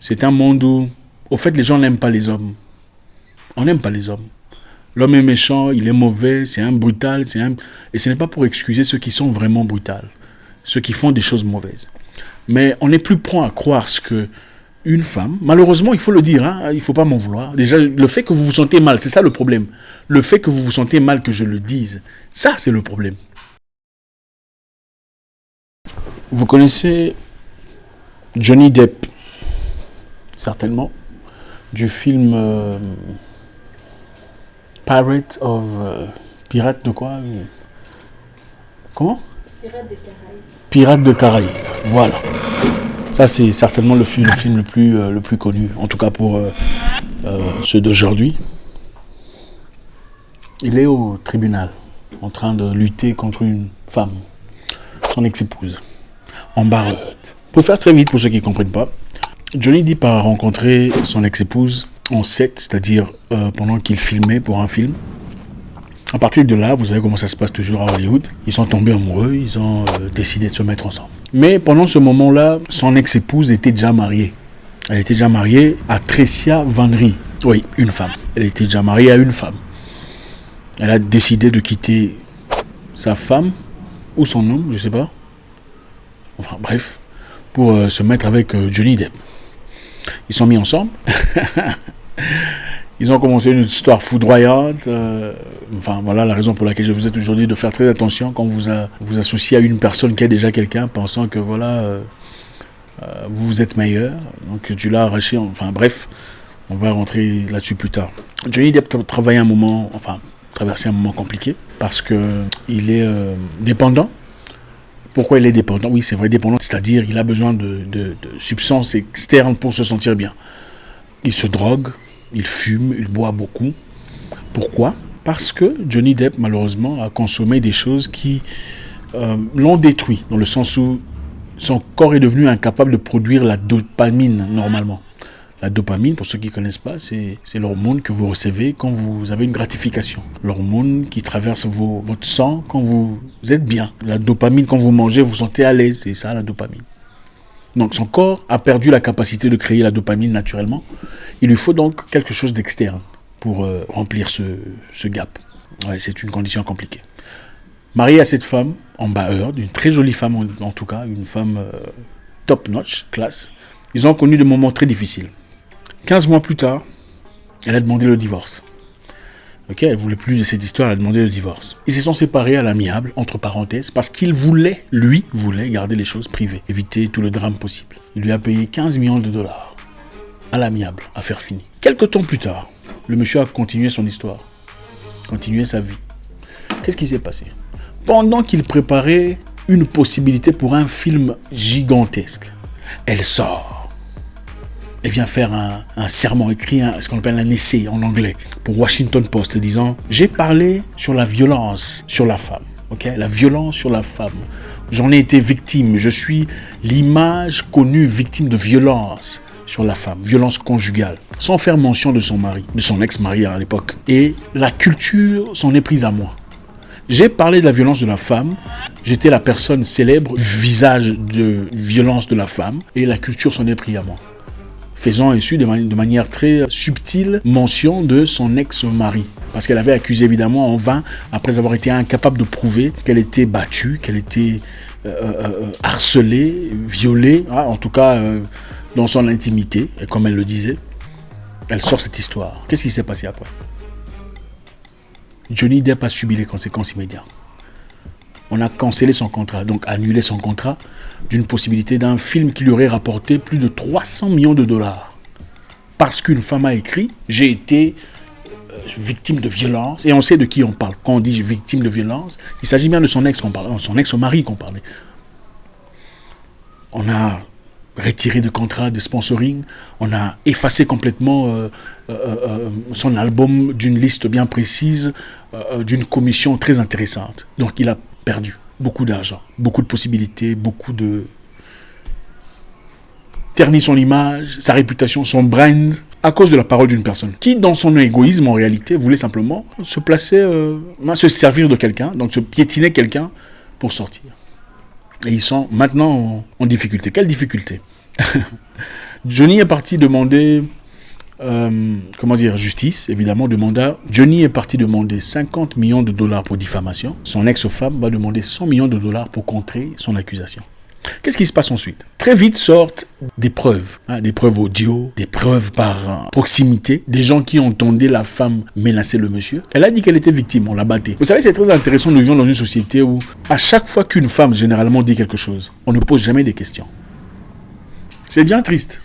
C'est un monde où, au fait, les gens n'aiment pas les hommes. On n'aime pas les hommes. L'homme est méchant, il est mauvais, c'est un brutal, et ce n'est pas pour excuser ceux qui sont vraiment brutals, ceux qui font des choses mauvaises. Mais on est plus prompt à croire ce que une femme, malheureusement, il faut le dire, hein, il ne faut pas m'en vouloir. Déjà, le fait que vous vous sentez mal, c'est ça le problème. Le fait que vous vous sentez mal, que je le dise, ça, c'est le problème. Vous connaissez Johnny Depp, certainement, du film Pirate de quoi? Comment? Pirates de Caraïbes. Voilà. Ça, c'est certainement le film le plus connu, en tout cas pour ceux d'aujourd'hui. Il est au tribunal, en train de lutter contre une femme, son ex-épouse, en Barreude. Pour faire très vite, pour ceux qui ne comprennent pas, Johnny Depp a rencontré son ex-épouse en set, c'est-à-dire pendant qu'il filmait pour un film. À partir de là, vous savez comment ça se passe toujours à Hollywood. Ils sont tombés amoureux, ils ont décidé de se mettre ensemble. Mais pendant ce moment-là, son ex-épouse était déjà mariée. Elle était déjà mariée à Tricia Van Rie. Oui, une femme. Elle était déjà mariée à une femme. Elle a décidé de quitter sa femme ou son homme, je ne sais pas. Enfin bref, pour se mettre avec Johnny Depp. Ils sont mis ensemble. Ils ont commencé une histoire foudroyante. Enfin, voilà la raison pour laquelle je vous ai toujours dit de faire très attention quand vous associez à une personne qui a déjà quelqu'un, pensant que voilà, vous êtes meilleur. Donc tu l'as arraché. Enfin bref, on va rentrer là-dessus plus tard. Johnny Depp traversé un moment compliqué parce que il est dépendant. Pourquoi il est dépendant? Oui, c'est vrai, dépendant, c'est-à-dire il a besoin de substances externes pour se sentir bien. Il se drogue. Il fume, il boit beaucoup. Pourquoi? Parce que Johnny Depp, malheureusement, a consommé des choses qui l'ont détruit, dans le sens où son corps est devenu incapable de produire la dopamine normalement. La dopamine, pour ceux qui ne connaissent pas, c'est l'hormone que vous recevez quand vous avez une gratification. L'hormone qui traverse votre sang quand vous êtes bien. La dopamine, quand vous mangez, vous vous sentez à l'aise, c'est ça la dopamine. Donc son corps a perdu la capacité de créer la dopamine naturellement. Il lui faut donc quelque chose d'externe pour remplir ce gap. Ouais, c'est une condition compliquée. Marié à cette femme, en Barreude, une très jolie femme en tout cas, une femme top-notch, classe, ils ont connu des moments très difficiles. 15 mois plus tard, elle a demandé le divorce. Okay, elle ne voulait plus de cette histoire, elle a demandé le divorce. Ils se sont séparés à l'amiable, entre parenthèses, parce qu'il voulait garder les choses privées, éviter tout le drame possible. Il lui a payé 15 millions de dollars, à l'amiable, affaire finie. Quelques temps plus tard, le monsieur a continué son histoire, continué sa vie. Qu'est-ce qui s'est passé? Pendant qu'il préparait une possibilité pour un film gigantesque, elle sort. Elle vient faire un serment écrit, ce qu'on appelle un essai en anglais, pour Washington Post, disant « J'ai parlé sur la violence sur la femme. Okay? La violence sur la femme. J'en ai été victime. Je suis l'image connue victime de violence sur la femme, violence conjugale, sans faire mention de son mari, de son ex-mari à l'époque. Et la culture s'en est prise à moi. J'ai parlé de la violence de la femme, j'étais la personne célèbre, visage de violence de la femme, et la culture s'en est prise à moi. Faisant issu de manière très subtile mention de son ex-mari. Parce qu'elle avait accusé évidemment en vain, après avoir été incapable de prouver qu'elle était battue, qu'elle était harcelée, violée, en tout cas dans son intimité, et comme elle le disait, elle sort cette histoire. Qu'est-ce qui s'est passé après? Johnny Depp a subi les conséquences immédiates. On a cancellé son contrat, donc annulé son contrat d'une possibilité d'un film qui lui aurait rapporté plus de 300 millions de dollars. Parce qu'une femme a écrit « J'ai été victime de violence ». Et on sait de qui on parle. Quand on dit « victime de violence », il s'agit bien de son ex qu'on parlait, son ex-mari qu'on parlait. On a retiré de contrat de sponsoring, on a effacé complètement son album d'une liste bien précise, d'une commission très intéressante. Donc il a perdu beaucoup d'argent, beaucoup de possibilités, beaucoup de... ternit son image, sa réputation, son brand, à cause de la parole d'une personne qui, dans son égoïsme, en réalité, voulait simplement se placer, se servir de quelqu'un, donc se piétiner quelqu'un pour sortir. Et ils sont maintenant en difficulté. Quelle difficulté? Johnny est parti demander, justice, évidemment, Johnny est parti demander 50 millions de dollars pour diffamation. Son ex-femme va demander 100 millions de dollars pour contrer son accusation. Qu'est-ce qui se passe ensuite? Très vite sortent des preuves, des preuves audio, des preuves par proximité, des gens qui entendaient la femme menacer le monsieur. Elle a dit qu'elle était victime, on la battait. Vous savez, c'est très intéressant, nous vivons dans une société où à chaque fois qu'une femme généralement dit quelque chose, on ne pose jamais des questions. C'est bien triste.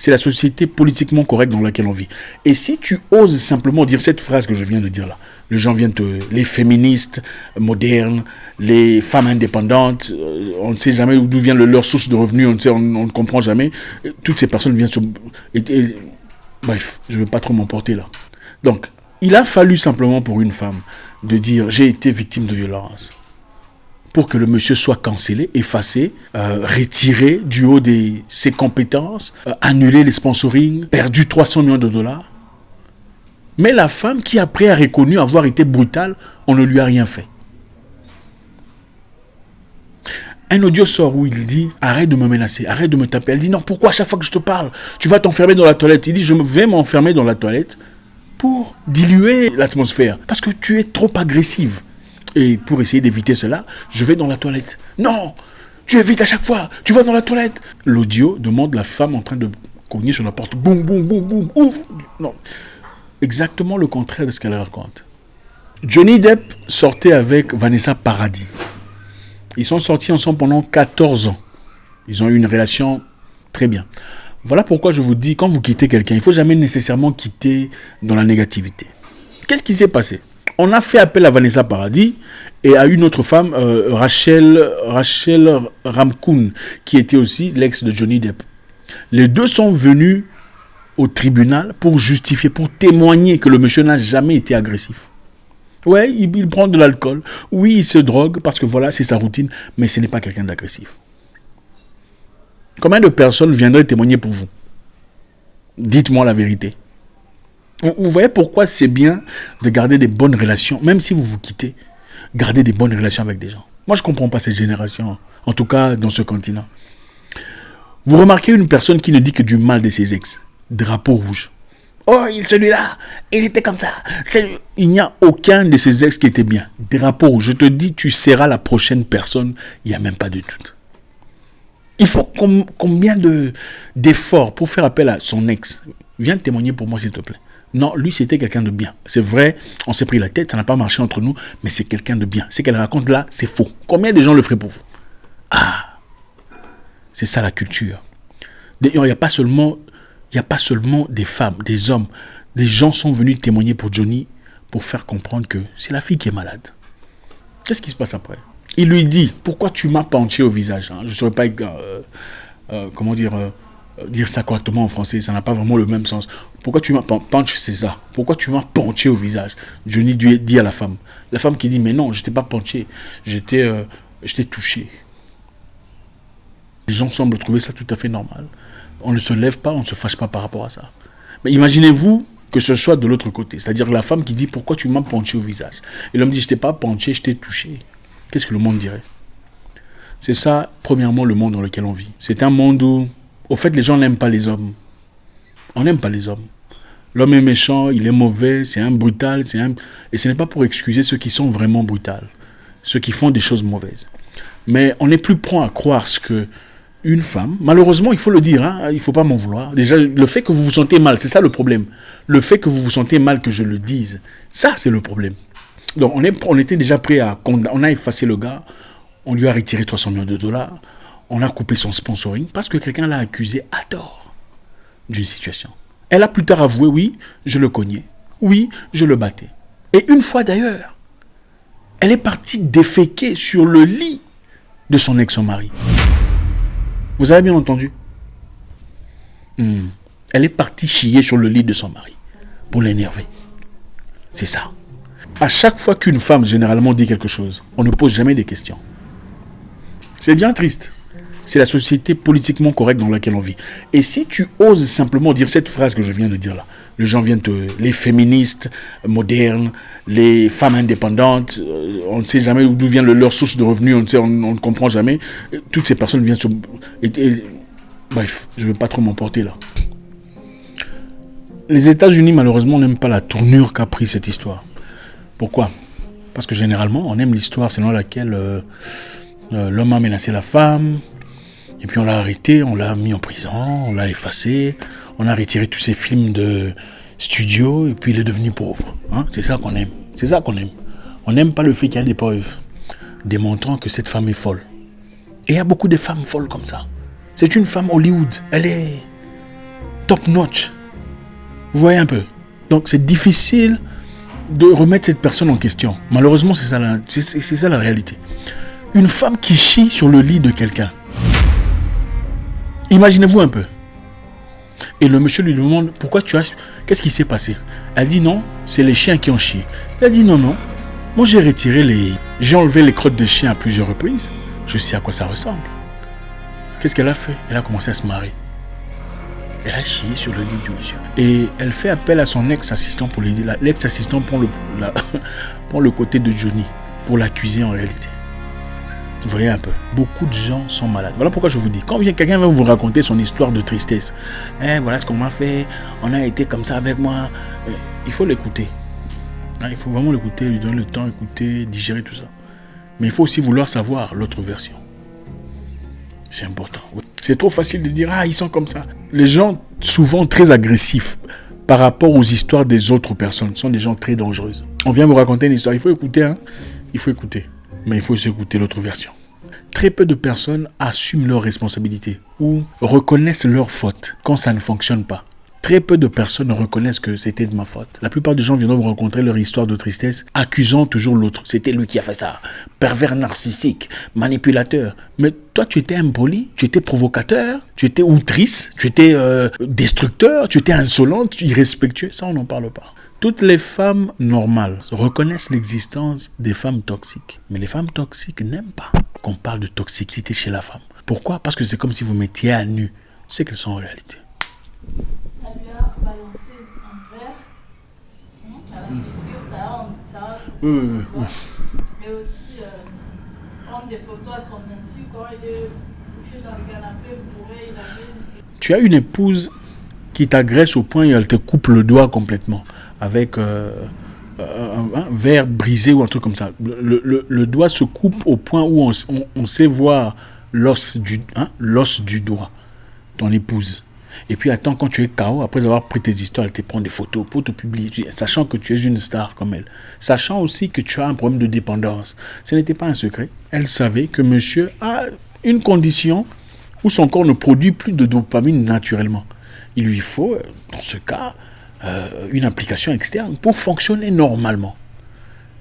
C'est la société politiquement correcte dans laquelle on vit. Et si tu oses simplement dire cette phrase que je viens de dire là, les féministes modernes, les femmes indépendantes, on ne sait jamais d'où vient leur source de revenus, on ne comprend jamais. Toutes ces personnes viennent bref, je ne vais pas trop m'emporter là. Donc, il a fallu simplement pour une femme de dire « j'ai été victime de violence ». Pour que le monsieur soit cancellé, effacé, retiré du haut de ses compétences, annulé les sponsorings, perdu 300 millions de dollars. Mais la femme qui après a reconnu avoir été brutale, on ne lui a rien fait. Un audio sort où il dit « arrête de me menacer, arrête de me taper ». Elle dit « non, pourquoi à chaque fois que je te parle, tu vas t'enfermer dans la toilette ?» Il dit « je vais m'enfermer dans la toilette pour diluer l'atmosphère, parce que tu es trop agressive. Et pour essayer d'éviter cela, je vais dans la toilette. Non, tu évites à chaque fois, tu vas dans la toilette. » L'audio demande la femme en train de cogner sur la porte. Boum, boum, boum, boum, ouvre. Non. Exactement le contraire de ce qu'elle raconte. Johnny Depp sortait avec Vanessa Paradis. Ils sont sortis ensemble pendant 14 ans. Ils ont eu une relation très bien. Voilà pourquoi je vous dis, quand vous quittez quelqu'un, il ne faut jamais nécessairement quitter dans la négativité. Qu'est-ce qui s'est passé? On a fait appel à Vanessa Paradis et à une autre femme, Rachel Ramkoun, qui était aussi l'ex de Johnny Depp. Les deux sont venus au tribunal pour justifier, pour témoigner que le monsieur n'a jamais été agressif. Ouais, il prend de l'alcool. Oui, il se drogue parce que voilà, c'est sa routine, mais ce n'est pas quelqu'un d'agressif. Combien de personnes viendraient témoigner pour vous? Dites-moi la vérité. Vous voyez pourquoi c'est bien de garder des bonnes relations, même si vous vous quittez, garder des bonnes relations avec des gens. Moi, je ne comprends pas cette génération, en tout cas dans ce continent. Vous remarquez une personne qui ne dit que du mal de ses ex, drapeau rouge. Oh, celui-là, il était comme ça. Il n'y a aucun de ses ex qui était bien. Drapeau rouge, je te dis, tu seras la prochaine personne, il n'y a même pas de doute. Il faut combien d'efforts pour faire appel à son ex? Viens témoigner pour moi, s'il te plaît. Non, lui, c'était quelqu'un de bien. C'est vrai, on s'est pris la tête, ça n'a pas marché entre nous, mais c'est quelqu'un de bien. Ce qu'elle raconte là, c'est faux. Combien de gens le feraient pour vous? Ah, c'est ça la culture. Il n'y a pas seulement des femmes, des hommes. Des gens sont venus témoigner pour Johnny pour faire comprendre que c'est la fille qui est malade. Qu'est-ce qui se passe après? Il lui dit, pourquoi tu m'as penché au visage? Je ne saurais pas, dire ça correctement en français, ça n'a pas vraiment le même sens. Pourquoi tu m'as penché, c'est ça. Pourquoi tu m'as penché au visage? Johnny dit à la femme. La femme qui dit, mais non, je ne t'ai pas penché, je t'ai touché. Les gens semblent trouver ça tout à fait normal. On ne se lève pas, on ne se fâche pas par rapport à ça. Mais imaginez-vous que ce soit de l'autre côté. C'est-à-dire la femme qui dit, pourquoi tu m'as penché au visage? Et l'homme dit, je ne t'ai pas penché, je t'ai touché. Qu'est-ce que le monde dirait? C'est ça, premièrement, le monde dans lequel on vit. C'est un monde où, au fait, les gens n'aiment pas les hommes. On n'aime pas les hommes. L'homme est méchant, il est mauvais, c'est un brutal, et ce n'est pas pour excuser ceux qui sont vraiment brutals, ceux qui font des choses mauvaises. Mais on est plus prompt à croire ce que une femme, malheureusement, il faut le dire, il ne faut pas m'en vouloir. Déjà, le fait que vous vous sentez mal, c'est ça le problème. Le fait que vous vous sentez mal, que je le dise, ça, c'est le problème. Donc, on était déjà prêt on a effacé le gars, on lui a retiré 300 millions de dollars, on a coupé son sponsoring parce que quelqu'un l'a accusé à tort d'une situation. Elle a plus tard avoué, oui, je le cognais, oui, je le battais. Et une fois d'ailleurs, elle est partie déféquer sur le lit de son ex-mari. Vous avez bien entendu? Elle est partie chier sur le lit de son mari pour l'énerver. C'est ça. À chaque fois qu'une femme généralement dit quelque chose, on ne pose jamais des questions. C'est bien triste. C'est la société politiquement correcte dans laquelle on vit. Et si tu oses simplement dire cette phrase que je viens de dire là, les féministes modernes, les femmes indépendantes, on ne sait jamais d'où vient leur source de revenus, on ne comprend jamais. Toutes ces personnes viennent Bref, je ne vais pas trop m'emporter là. Les États-Unis, malheureusement, n'aiment pas la tournure qu'a pris cette histoire. Pourquoi? Parce que généralement, on aime l'histoire selon laquelle l'homme a menacé la femme, et puis on l'a arrêté, on l'a mis en prison, on l'a effacé, on a retiré tous ses films de studio, et puis il est devenu pauvre. Hein? C'est ça qu'on aime. C'est ça qu'on aime. On n'aime pas le fait qu'il y a des preuves démontrant que cette femme est folle. Et il y a beaucoup de femmes folles comme ça. C'est une femme Hollywood. Elle est top notch. Vous voyez un peu. Donc c'est difficile de remettre cette personne en question. Malheureusement, c'est ça la réalité. Une femme qui chie sur le lit de quelqu'un. Imaginez-vous un peu. Et le monsieur lui demande, qu'est-ce qui s'est passé? Elle dit non, c'est les chiens qui ont chié. Il a dit non. Moi j'ai enlevé les crottes de chiens à plusieurs reprises. Je sais à quoi ça ressemble. Qu'est-ce qu'elle a fait? Elle a commencé à se marrer. Elle a chié sur le lit du monsieur. Et elle fait appel à son ex-assistant pour l'aider. L'ex-assistant prend le côté de Johnny pour l'accuser en réalité. Vous voyez un peu. Beaucoup de gens sont malades. Voilà pourquoi je vous dis. Quand quelqu'un va vous raconter son histoire de tristesse. Voilà ce qu'on m'a fait. On a été comme ça avec moi. Il faut l'écouter. Il faut vraiment l'écouter, lui donner le temps, écouter, digérer tout ça. Mais il faut aussi vouloir savoir l'autre version. C'est important. Oui. C'est trop facile de dire, ils sont comme ça. Les gens, souvent très agressifs par rapport aux histoires des autres personnes, sont des gens très dangereuses. On vient vous raconter une histoire. Il faut écouter, Il faut écouter. Mais il faut aussi écouter l'autre version. Très peu de personnes assument leurs responsabilités ou reconnaissent leurs fautes quand ça ne fonctionne pas. Très peu de personnes reconnaissent que c'était de ma faute. La plupart des gens viennent vous raconter leur histoire de tristesse, accusant toujours l'autre. C'était lui qui a fait ça. Pervers narcissique, manipulateur. Mais toi, tu étais impoli, tu étais provocateur, tu étais outrice, tu étais destructeur, tu étais insolente, irrespectueux. Ça, on n'en parle pas. Toutes les femmes normales reconnaissent l'existence des femmes toxiques. Mais les femmes toxiques n'aiment pas qu'on parle de toxicité chez la femme. Pourquoi? Parce que c'est comme si vous mettiez à nu ce qu'elles sont en réalité. Elle lui a balancé un verre à la figure, ça a mais aussi prendre des photos à son insu quand il est couché dans le canapé bourré, il avait... Tu as une épouse qui t'agresse au point où elle te coupe le doigt complètement avec un verre brisé ou un truc comme ça. Le doigt se coupe au point où on sait voir l'os du doigt, ton épouse. Et puis attends, quand tu es KO, après avoir pris tes histoires, elle te prend des photos pour te publier, sachant que tu es une star comme elle. Sachant aussi que tu as un problème de dépendance. Ce n'était pas un secret. Elle savait que monsieur a une condition où son corps ne produit plus de dopamine naturellement. Il lui faut, dans ce cas, une application externe pour fonctionner normalement.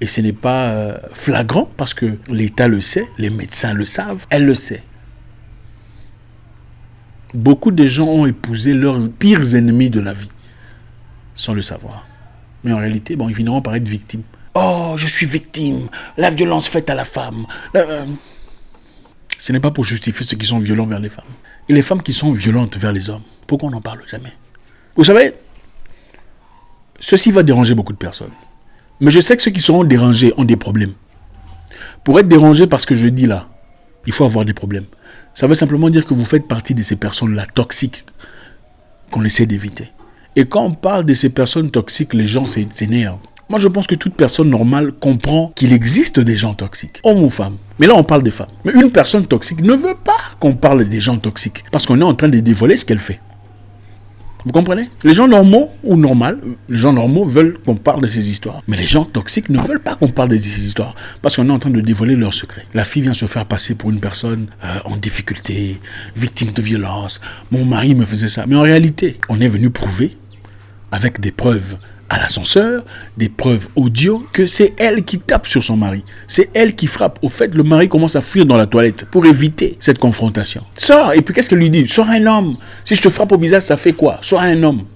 Et ce n'est pas flagrant parce que l'État le sait, les médecins le savent, elle le sait. Beaucoup de gens ont épousé leurs pires ennemis de la vie, sans le savoir. Mais en réalité, ils finiront par être victimes. Oh, je suis victime, la violence faite à la femme. Ce n'est pas pour justifier ceux qui sont violents vers les femmes. Et les femmes qui sont violentes vers les hommes, pourquoi on n'en parle jamais? Vous savez, ceci va déranger beaucoup de personnes. Mais je sais que ceux qui seront dérangés ont des problèmes. Pour être dérangé par ce que je dis là, il faut avoir des problèmes. Ça veut simplement dire que vous faites partie de ces personnes-là toxiques qu'on essaie d'éviter. Et quand on parle de ces personnes toxiques, les gens s'énervent. Moi, je pense que toute personne normale comprend qu'il existe des gens toxiques, hommes ou femmes. Mais là, on parle des femmes. Mais une personne toxique ne veut pas qu'on parle des gens toxiques parce qu'on est en train de dévoiler ce qu'elle fait. Vous comprenez? Les gens normaux ou normales, les gens normaux veulent qu'on parle de ces histoires. Mais les gens toxiques ne veulent pas qu'on parle de ces histoires parce qu'on est en train de dévoiler leurs secrets. La fille vient se faire passer pour une personne en difficulté, victime de violence. Mon mari me faisait ça. Mais en réalité, on est venu prouver avec des preuves à l'ascenseur, des preuves audio, que c'est elle qui tape sur son mari. C'est elle qui frappe. Au fait, le mari commence à fuir dans la toilette pour éviter cette confrontation. Sors, et puis qu'est-ce qu'elle lui dit? Sois un homme. Si je te frappe au visage, ça fait quoi? Sois un homme.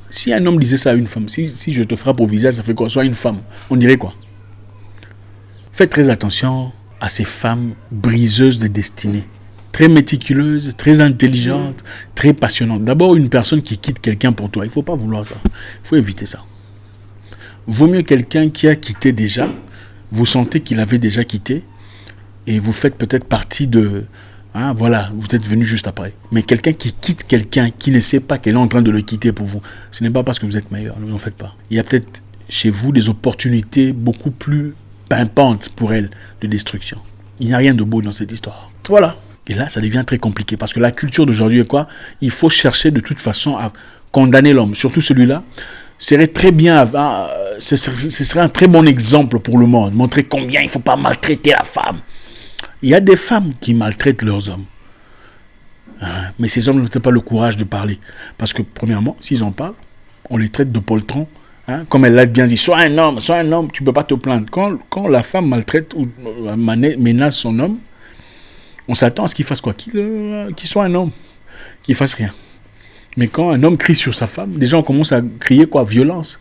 Si un homme disait ça à une femme, si je te frappe au visage, ça fait quoi? Sois une femme. On dirait quoi? Faites très attention à ces femmes briseuses de destinée. Très méticuleuse, très intelligente, très passionnante. D'abord, une personne qui quitte quelqu'un pour toi. Il ne faut pas vouloir ça. Il faut éviter ça. Vaut mieux quelqu'un qui a quitté déjà. Vous sentez qu'il avait déjà quitté. Et vous faites peut-être partie de Hein, voilà, vous êtes venu juste après. Mais quelqu'un qui quitte quelqu'un qui ne sait pas qu'elle est en train de le quitter pour vous, ce n'est pas parce que vous êtes meilleur, ne vous en faites pas. Il y a peut-être chez vous des opportunités beaucoup plus pimpantes pour elle de destruction. Il n'y a rien de beau dans cette histoire. Voilà. Et là, ça devient très compliqué parce que la culture d'aujourd'hui est quoi? Il faut chercher de toute façon à condamner l'homme, surtout celui-là. Serait très bien, ce serait un très bon exemple pour le monde, montrer combien il ne faut pas maltraiter la femme. Il y a des femmes qui maltraitent leurs hommes. Mais ces hommes n'ont pas le courage de parler. Parce que, premièrement, s'ils en parlent, on les traite de poltrons. Comme elle l'a bien dit, sois un homme, tu ne peux pas te plaindre. Quand la femme maltraite ou menace son homme, on s'attend à ce qu'il fasse quoi? Qu'il soit un homme, qu'il fasse rien. Mais quand un homme crie sur sa femme, déjà on commence à crier quoi? Violence.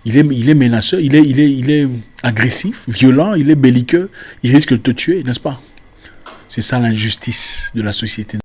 Il est menaceur, il est agressif, violent, il est belliqueux, il risque de te tuer, n'est-ce pas? C'est ça l'injustice de la société.